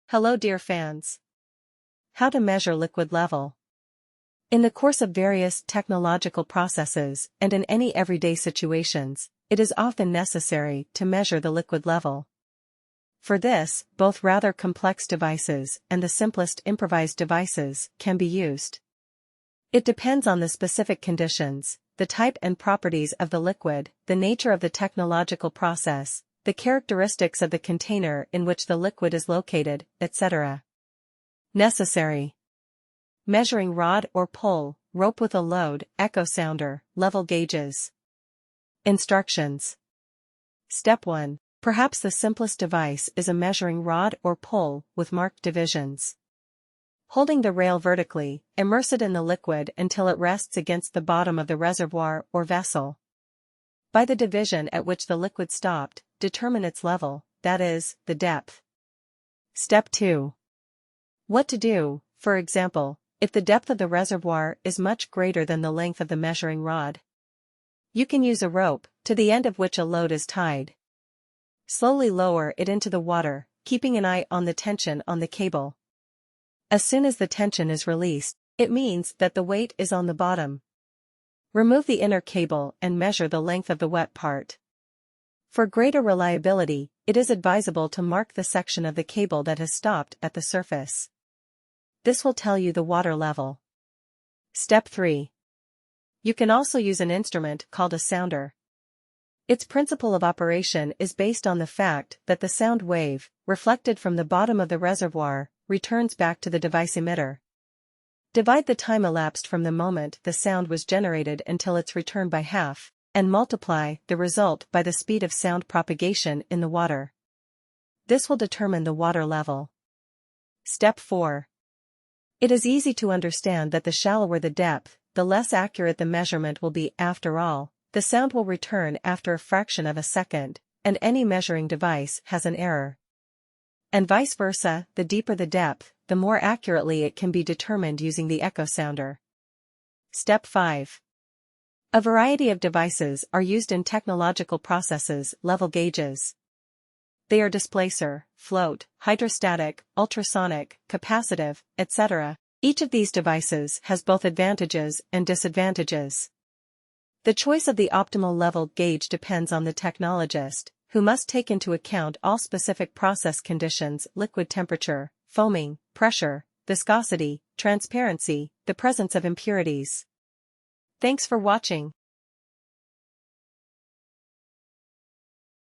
Hello dear fans. How to measure liquid level. In the course of various technological processes and in any everyday situations, it is often necessary to measure the liquid level. For this, both rather complex devices and the simplest improvised devices can be used. It depends on the specific conditions, the type and properties of the liquid, the nature of the technological process, the characteristics of the container in which the liquid is located, etc. Necessary. Measuring rod or pole, rope with a load, echo sounder, level gauges. Instructions. Step 1. Perhaps the simplest device is a measuring rod or pole with marked divisions. Holding the rail vertically, immerse it in the liquid until it rests against the bottom of the reservoir or vessel. By the division at which the liquid stopped, determine its level, that is, the depth. Step 2. What to do, for example, if the depth of the reservoir is much greater than the length of the measuring rod. You can use a rope, to the end of which a load is tied. Slowly lower it into the water, keeping an eye on the tension on the cable. As soon as the tension is released, it means that the weight is on the bottom. Remove the inner cable and measure the length of the wet part. For greater reliability, it is advisable to mark the section of the cable that has stopped at the surface. This will tell you the water level. Step 3. You can also use an instrument called a sounder. Its principle of operation is based on the fact that the sound wave, reflected from the bottom of the reservoir, returns back to the device emitter. Divide the time elapsed from the moment the sound was generated until its return by half, and multiply the result by the speed of sound propagation in the water. This will determine the water level. Step 4. It is easy to understand that the shallower the depth, the less accurate the measurement will be. After all, the sound will return after a fraction of a second, and any measuring device has an error. And vice versa, the deeper the depth, the more accurately it can be determined using the echo sounder. Step 5. A variety of devices are used in technological processes, level gauges. They are displacer, float, hydrostatic, ultrasonic, capacitive, etc. Each of these devices has both advantages and disadvantages. The choice of the optimal level gauge depends on the technologist, who must take into account all specific process conditions: liquid temperature, foaming, pressure, viscosity, transparency, the presence of impurities. Thanks for watching.